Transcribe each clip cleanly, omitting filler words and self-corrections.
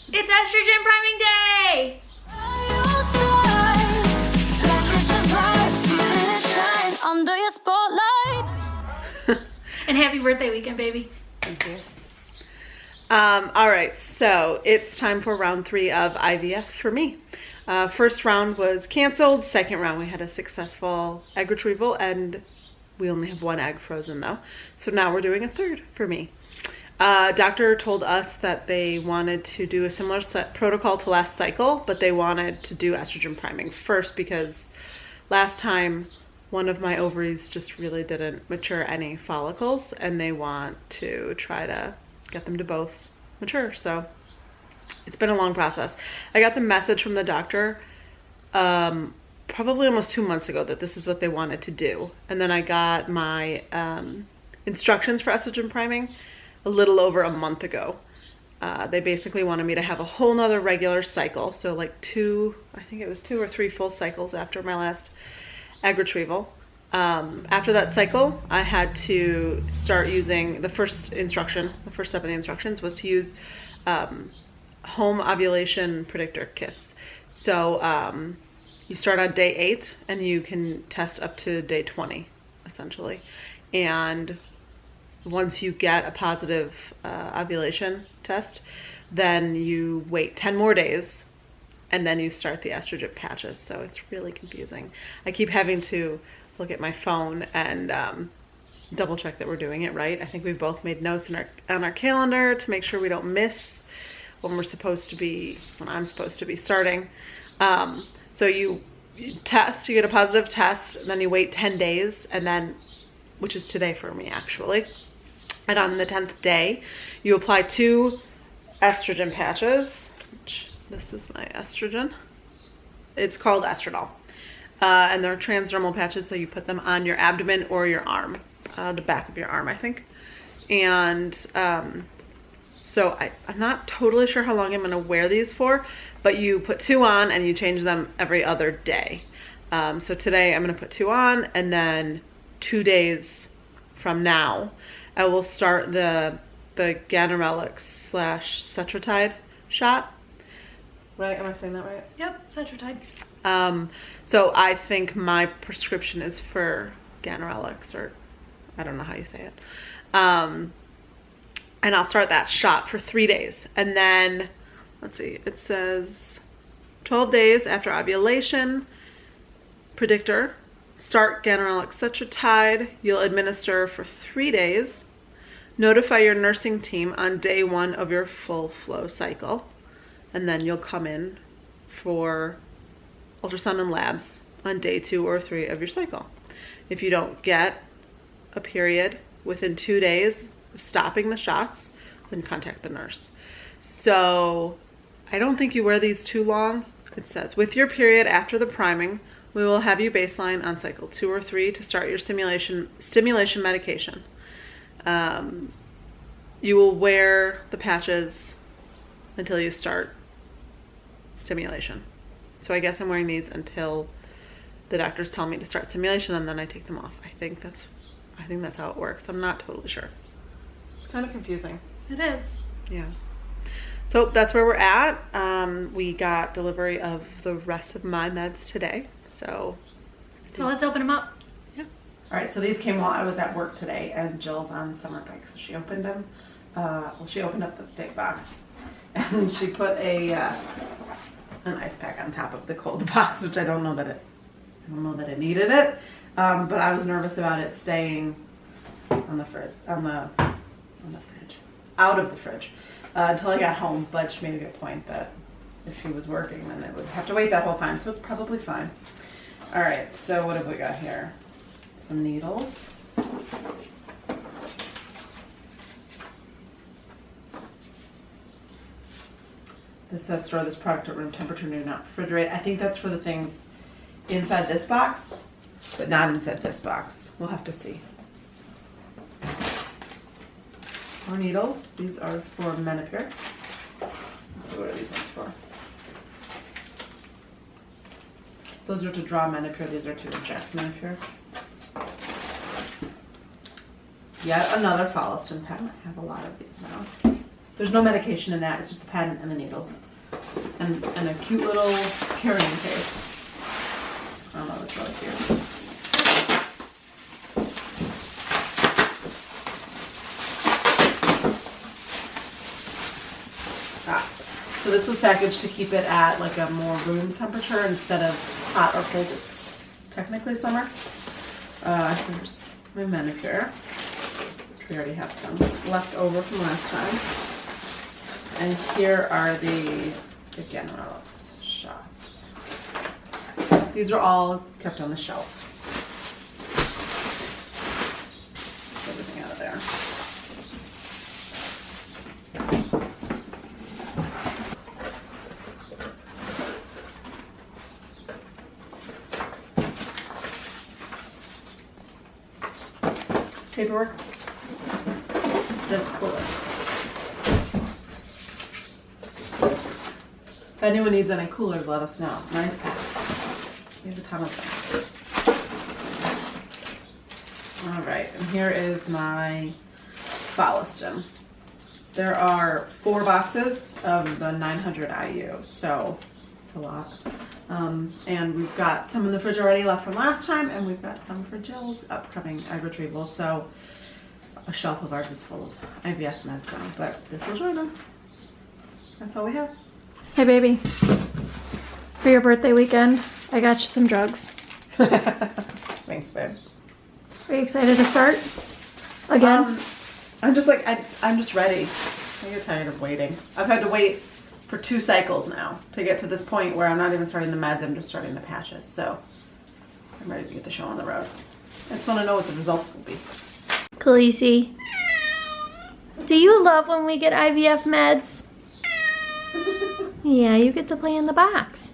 It's estrogen priming day! Under your spotlight. And happy birthday weekend, baby. Thank you. All right, so it's time for round 3 of IVF for me. First round was canceled. Second round, we had a successful egg retrieval, and we only have 1 egg frozen though. So now we're doing a third for me. Doctor told us that they wanted to do a similar protocol to last cycle, but they wanted to do estrogen priming first because last time one of my ovaries just really didn't mature any follicles, and they want to try to get them to both mature. So it's been a long process. I got the message from the doctor probably almost 2 months ago that this is what they wanted to do, and then I got my instructions for estrogen priming a little over a month ago. They basically wanted me to have a whole nother regular cycle, so like I think it was 2 or 3 full cycles after my last egg retrieval. After that cycle, I had to start using the first instruction. The first step of the instructions was to use home ovulation predictor kits. So you start on day 8 and you can test up to day 20 essentially. And once you get a positive ovulation test, then you wait 10 more days and then you start the estrogen patches. So it's really confusing. I keep having to look at my phone and double check that we're doing it right. I think we've both made notes on our calendar to make sure we don't miss when I'm supposed to be starting. So you test, you get a positive test, then you wait 10 days, and then, which is today for me actually. And on the 10th day, you apply 2 estrogen patches. This is my estrogen. It's called Estradiol. And they're transdermal patches, so you put them on your abdomen or your arm, the back of your arm, I think. And so I'm not totally sure how long I'm going to wear these for, but you put 2 on and you change them every other day. So today I'm going to put 2 on, and then 2 days from now, I will start the ganirelix / Cetrotide shot. Right? Am I saying that right? Yep, Cetrotide. So I think my prescription is for ganirelix, or I don't know how you say it. And I'll start that shot for 3 days. And then, let's see, it says 12 days after ovulation, predictor, start ganirelix Cetrotide. You'll administer for 3 days. Notify your nursing team on day 1 of your full flow cycle. And then you'll come in for ultrasound and labs on day 2 or 3 of your cycle. If you don't get a period within 2 days of stopping the shots, then contact the nurse. So I don't think you wear these too long. It says, with your period after the priming, we will have you baseline on cycle 2 or 3 to start your stimulation medication. You will wear the patches until you start stimulation. So I guess I'm wearing these until the doctors tell me to start stimulation, and then I take them off. I think that's how it works. I'm not totally sure. It's kind of confusing. It is. Yeah. So that's where we're at. We got delivery of the rest of my meds today. So let's open them up. Yeah. All right. So these came while I was at work today, and Jill's on summer break, so she opened them. She opened up the big box, and she put an ice pack on top of the cold box, which I don't know that it needed it, but I was nervous about it staying on the fridge, out of the fridge, until I got home. But she made a good point that if she was working, then it would have to wait that whole time, so it's probably fine. All right, so what have we got here? Some needles. This says store this product at room temperature, do not refrigerate. I think that's for the things inside this box, but not inside this box. We'll have to see. More needles. These are for Menopur. Let's see, what are these ones for? Those are to draw Menopur. These are to inject Menopur. Yet another Folliston pen. I have a lot of these now. There's no medication in that. It's just the pad and the needles. And a cute little carrying case. I don't know, that's really cute. So this was packaged to keep it at like a more room temperature instead of hot or cold. It's technically summer. Here's my manicure. We already have some left over from last time. And here are the Ganrelix shots. These are all kept on the shelf. Get everything out of there. Paperwork. This cooler. If anyone needs any coolers, let us know. Nice packs. We have a ton of them. Alright, and here is my Follistim. There are 4 boxes of the 900 IU, so it's a lot. And we've got some in the fridge already left from last time, and we've got some for Jill's upcoming egg retrieval. So a shelf of ours is full of IVF meds now, but this will join them. That's all we have. Hey baby, for your birthday weekend, I got you some drugs. Thanks, babe. Are you excited to start again? I'm just ready. I get tired of waiting. I've had to wait for 2 cycles now to get to this point where I'm not even starting the meds, I'm just starting the patches. So I'm ready to get the show on the road. I just want to know what the results will be. Khaleesi, do you love when we get IVF meds? Yeah, you get to play in the box.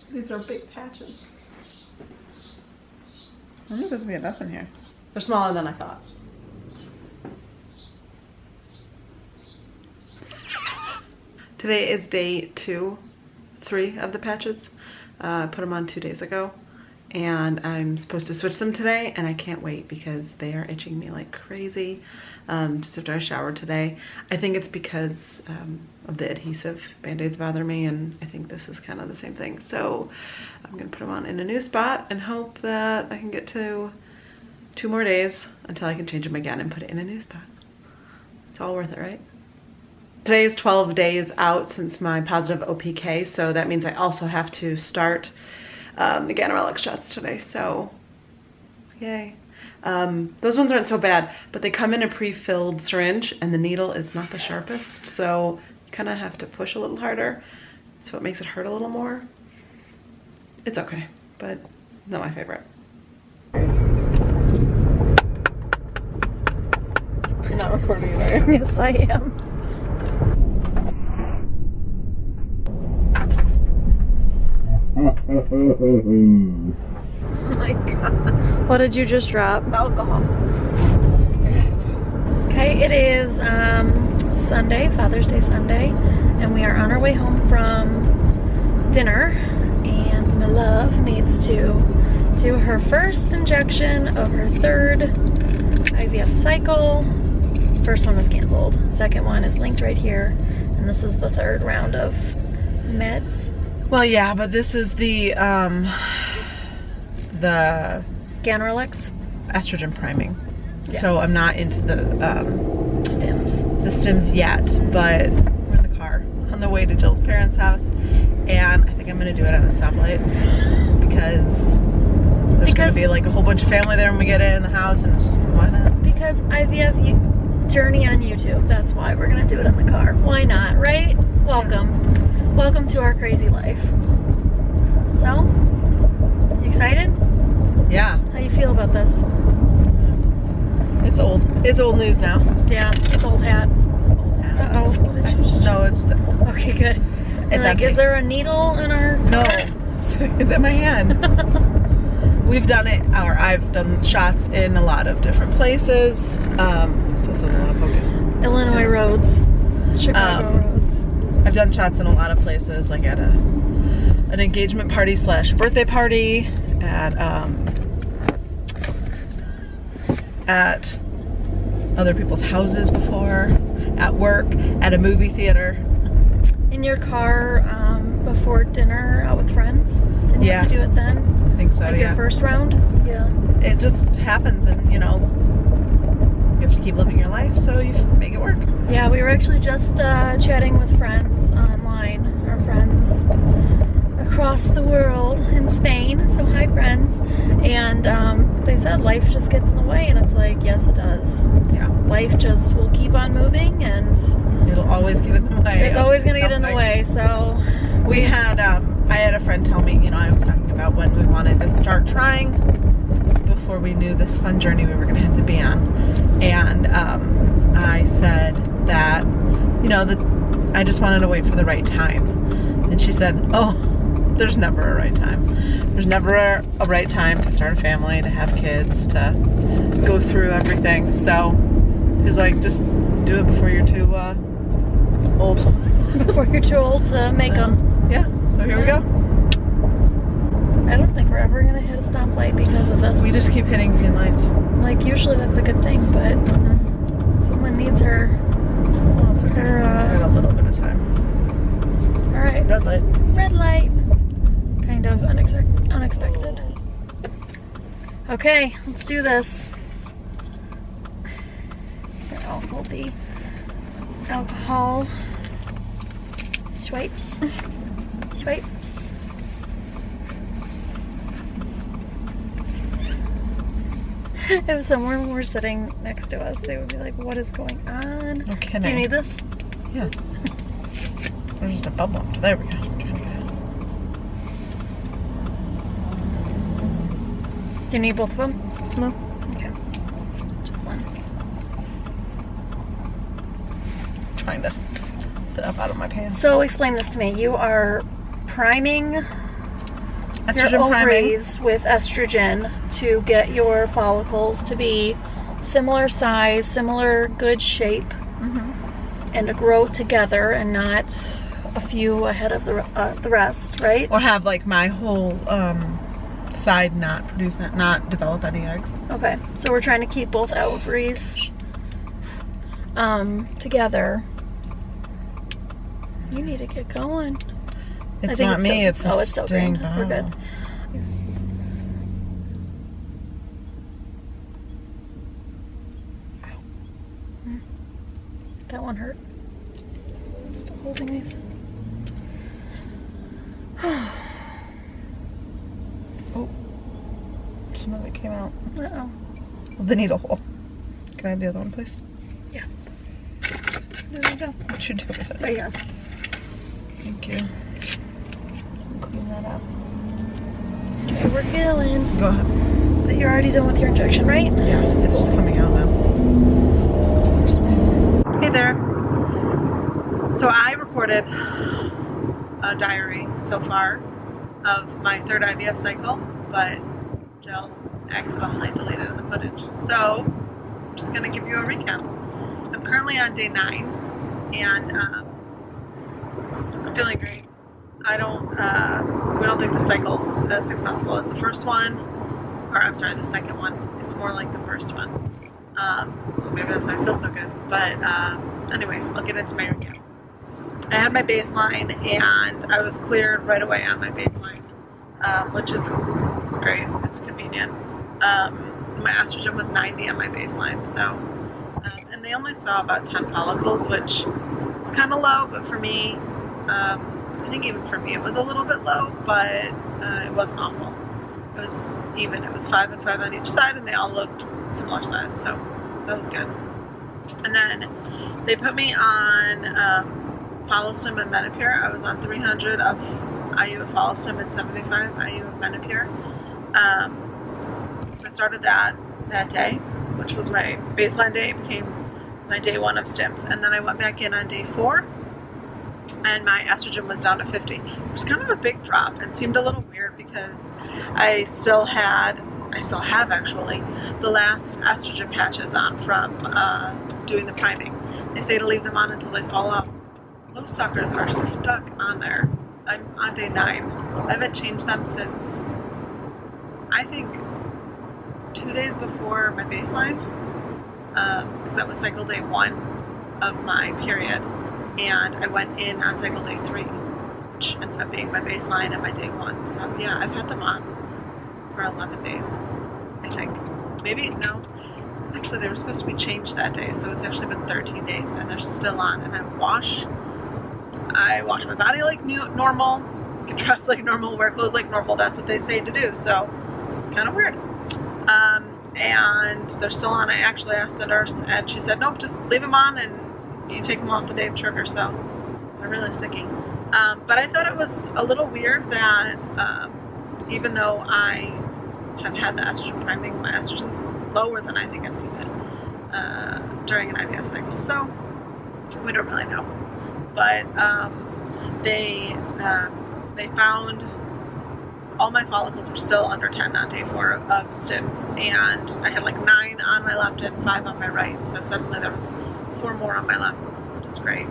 These are big patches. I think there's gonna be enough in here. They're smaller than I thought. Today is day 3 of the patches. I put them on 2 days ago, and I'm supposed to switch them today, and I can't wait because they are itching me like crazy. Just after I showered today. I think it's because of the adhesive. Band-Aids bother me, and I think this is kind of the same thing. So I'm gonna put them on in a new spot and hope that I can get to 2 more days until I can change them again and put it in a new spot. It's all worth it, right? Today is 12 days out since my positive OPK, so that means I also have to start the Ganrelix shots today, so yay. Those ones aren't so bad, but they come in a pre-filled syringe and the needle is not the sharpest, so you kind of have to push a little harder, so it makes it hurt a little more. It's okay, but not my favorite. You're not recording it, are you? Yes, I am. Oh my god. What did you just drop? Alcohol. Okay, it is Sunday, Father's Day Sunday, and we are on our way home from dinner, and my love needs to do her first injection of her 3rd IVF cycle. First one was canceled. Second one is linked right here, and this is the 3rd round of meds. Well, yeah, but this is the Ganrelix estrogen priming. Yes. So I'm not into the stims yet, but we're in the car on the way to Jill's parents' house, and I think I'm gonna do it at a stoplight because there's gonna be like a whole bunch of family there when we get in the house, and it's just, why not? Because IVF journey on YouTube, that's why we're gonna do it in the car. Why not, right? Welcome. Welcome to our crazy life. So, you excited? Yeah. How you feel about this? It's old. It's old news now. Yeah, it's old hat. Old hat. Uh-oh. What did you just... No, it's just... Okay, good. It's like, empty. is there a needle in our... No. It's in my hand. We've done it, or I've done shots in a lot of different places. Still doesn't want to focus. Illinois roads. Chicago roads. I've done shots in a lot of places, like at an engagement party / birthday party, at other people's houses before, at work, at a movie theater. In your car before dinner out with friends? Didn't you have to do it then? I think so, like yeah. Your first round? Yeah. It just happens, and you know, you have to keep living your life, so you make it work. Yeah, we were actually just chatting with friends online, our friends across the world in Spain. So hi, friends. And they said life just gets in the way, and it's like, yes, it does. Yeah. Life just will keep on moving, and it'll always get in the way. it's always going to get in the way. So we had, I had a friend tell me, you know, I was talking about when we wanted to start trying before we knew this fun journey we were going to have to be on. And I said that, you know, that I just wanted to wait for the right time. And she said, oh, there's never a right time. There's never a right time to start a family, to have kids, to go through everything. So he's like, just do it before you're too old. Before you're too old to make them. Yeah, so here we go. I don't think we're ever going to hit a stoplight because of this. We just keep hitting green lights. Like, usually that's a good thing, but someone needs her. Well, it's okay. We got a little bit of time. Alright. Red light. Red light. Kind of unexpected. Okay, let's do this. Here, I'll hold the alcohol swipes. Swipes. If someone were sitting next to us, they would be like, what is going on? No kidding. Do you need this? Yeah. There's just a bubble up. There we go. Do you need both of them? No. Okay. Just one. I'm trying to sit up out of my pants. So explain this to me. You are priming Estrogen your priming. ovaries with estrogen to get your follicles to be similar size, similar good shape, and to grow together and not a few ahead of the rest, right? Or have like my whole side not develop any eggs. Okay, so we're trying to keep both ovaries together. You need to get going. It's not me, it's the it's still dang green. We're good. bottle. That one hurt. Still holding these. Oh, some of it came out. Uh-oh. The needle hole. Can I have the other one, please? Yeah. There we go. What you do with it? Right here. Thank you. Clean that up. Okay, we're going. Go ahead. But you're already done with your injection, right? Yeah, it's just coming out now. For some reason. Hey there. So I recorded a diary so far of my third IVF cycle, but Jill accidentally deleted the footage. So I'm just going to give you a recap. I'm currently on day 9, and I'm feeling great. We don't think the cycle's as successful as the first one, or I'm sorry, the second one. It's more like the first one. So maybe that's why I feel so good. But anyway, I'll get into my recap. I had my baseline, and I was cleared right away on my baseline, which is great. It's convenient. My estrogen was 90 on my baseline, so, and they only saw about 10 follicles, which is kind of low, but for me, I think even for me it was a little bit low, but it wasn't awful. It was even. It was 5 and 5 on each side, and they all looked similar size, so that was good. And then they put me on Follistim and Menopur. I was on 300 of IU of Follistim and 75 IU of Menopur. I started that day, which was my baseline day. It became my day 1 of stims, and then I went back in on day 4, and my estrogen was down to 50, which is kind of a big drop and seemed a little weird because I still have actually the last estrogen patches on from doing the priming. They say to leave them on until they fall off. Those suckers are stuck on there. I'm on day 9. I haven't changed them since, I think, 2 days before my baseline. because that was cycle day 1 of my period, and I went in on cycle day 3, which ended up being my baseline and my day 1. So yeah, I've had them on for 11 days, I think. Maybe, no, actually they were supposed to be changed that day, so it's actually been 13 days and they're still on. And I wash my body like normal, get dressed like normal, wear clothes like normal. That's what they say to do, so kind of weird. And they're still on. I actually asked the nurse and she said, nope, just leave them on and you take them off the day of trigger. So they're really sticky. But I thought it was a little weird that even though I have had the estrogen priming, my estrogen's lower than I think I've seen it during an IVF cycle. So we don't really know. But they found all my follicles were still under 10 on day 4 of stims, and I had like 9 on my left and 5 on my right. So suddenly there was 4 more on my left, which is great.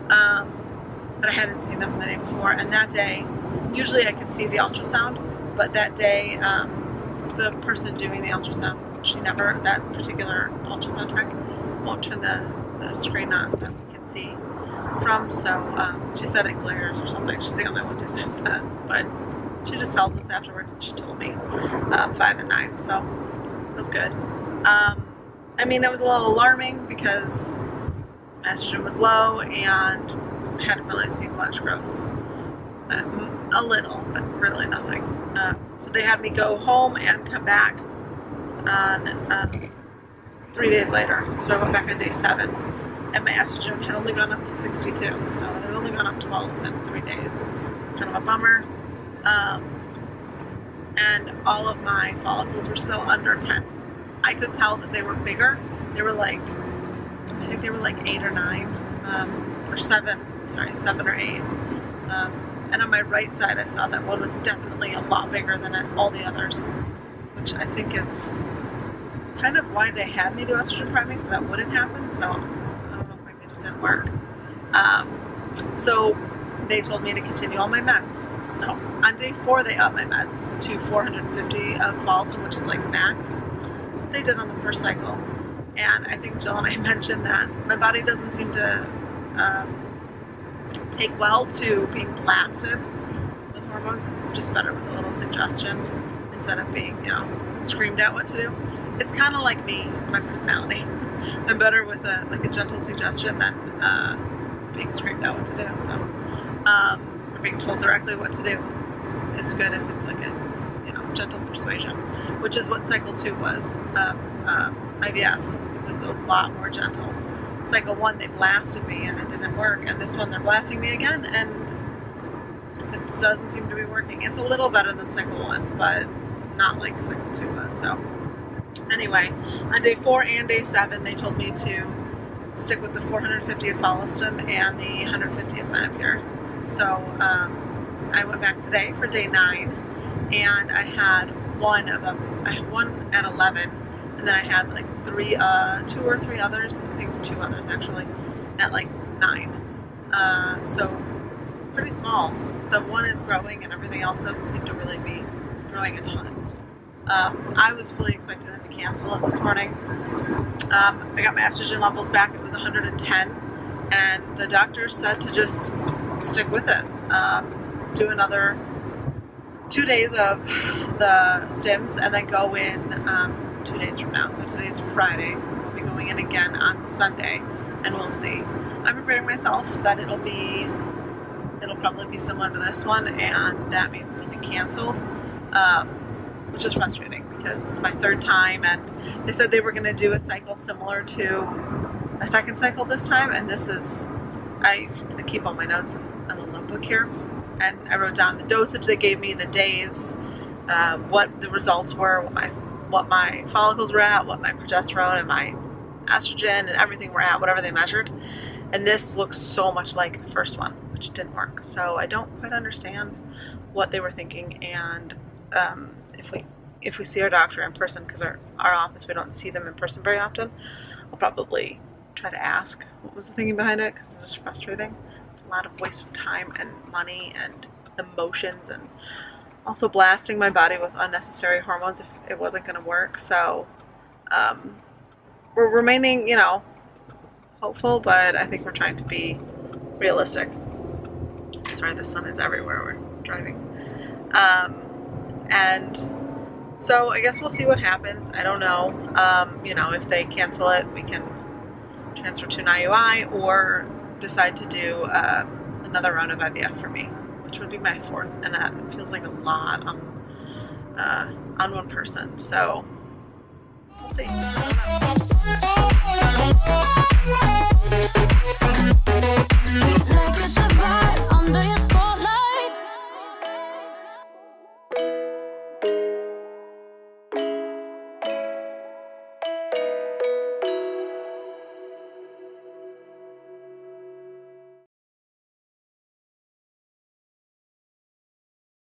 But I hadn't seen them the day before, and that day, usually I could see the ultrasound, but that day, the person doing the ultrasound, that particular ultrasound tech won't turn the screen on that we can see from, so she said it glares or something. She's the only one who says that, but she just tells us afterward, and she told me 5 and 9, so it was good. I mean, it was a little alarming because my estrogen was low and hadn't really seen much growth. A little, but really nothing. So they had me go home and come back on 3 days later. So I went back on day 7, and my estrogen had only gone up to 62. So it had only gone up 12 in 3 days. Kind of a bummer. And all of my follicles were still under 10. I could tell that they were bigger. They were like, I think they were like 8 or 9, or 7 or 8. And on my right side, I saw that one was definitely a lot bigger than all the others, which I think is kind of why they had me do estrogen priming, so that wouldn't happen. So I don't know if maybe it just didn't work. So they told me to continue all my meds. No, on day 4 they upped my meds to 450 of Follistim, which is like max. That's what they did on the first cycle. And I think Jill and I mentioned that my body doesn't seem to take well to being blasted with hormones. It's just better with a little suggestion instead of being, screamed at what to do. It's kind of like me, my personality. I'm better with a gentle suggestion than being screamed at what to do. So, or being told directly what to do. It's good if it's like a, gentle persuasion, which is what cycle 2 was. IVF. It was a lot more gentle. Cycle 1 they blasted me and it didn't work, and this one they're blasting me again and it doesn't seem to be working. It's a little better than cycle 1, but not like cycle 2 was. So anyway, on day 4 and day 7 they told me to stick with the 450 of Follistim and the 150 of Menopur. So I went back today for day 9, and I had one at 11. And then I had like 2 or 3 others, I think 2 others actually, at like 9. So pretty small. The one is growing and everything else doesn't seem to really be growing a ton. I was fully expecting them to cancel it this morning. I got my estrogen levels back. It was 110, and the doctor said to just stick with it. Do another 2 days of the stims and then go in 2 days from now. So today's Friday, so we'll be going in again on Sunday, and we'll see. I'm preparing myself that it'll probably be similar to this one, and that means it'll be canceled, which is frustrating because it's my 3rd time, and they said they were going to do a cycle similar to a 2nd cycle this time, and this is, I keep all my notes in a little notebook here, and I wrote down the dosage they gave me, the days, what the results were, what my follicles were at, what my progesterone and my estrogen and everything were at, whatever they measured. And this looks so much like the first one, which didn't work. So I don't quite understand what they were thinking. And if we see our doctor in person, because our office, we don't see them in person very often, I'll probably try to ask what was the thinking behind it, because it's just frustrating. It's a lot of waste of time and money and emotions, and also blasting my body with unnecessary hormones if it wasn't going to work. So we're remaining, you know, hopeful, but I think we're trying to be realistic. Sorry, the sun is everywhere. We're driving. And so I guess we'll see what happens. I don't know. You know, if they cancel it, we can transfer to an IUI or decide to do another round of IVF for me, which would be my 4th, and that feels like a lot on one person. So we'll see.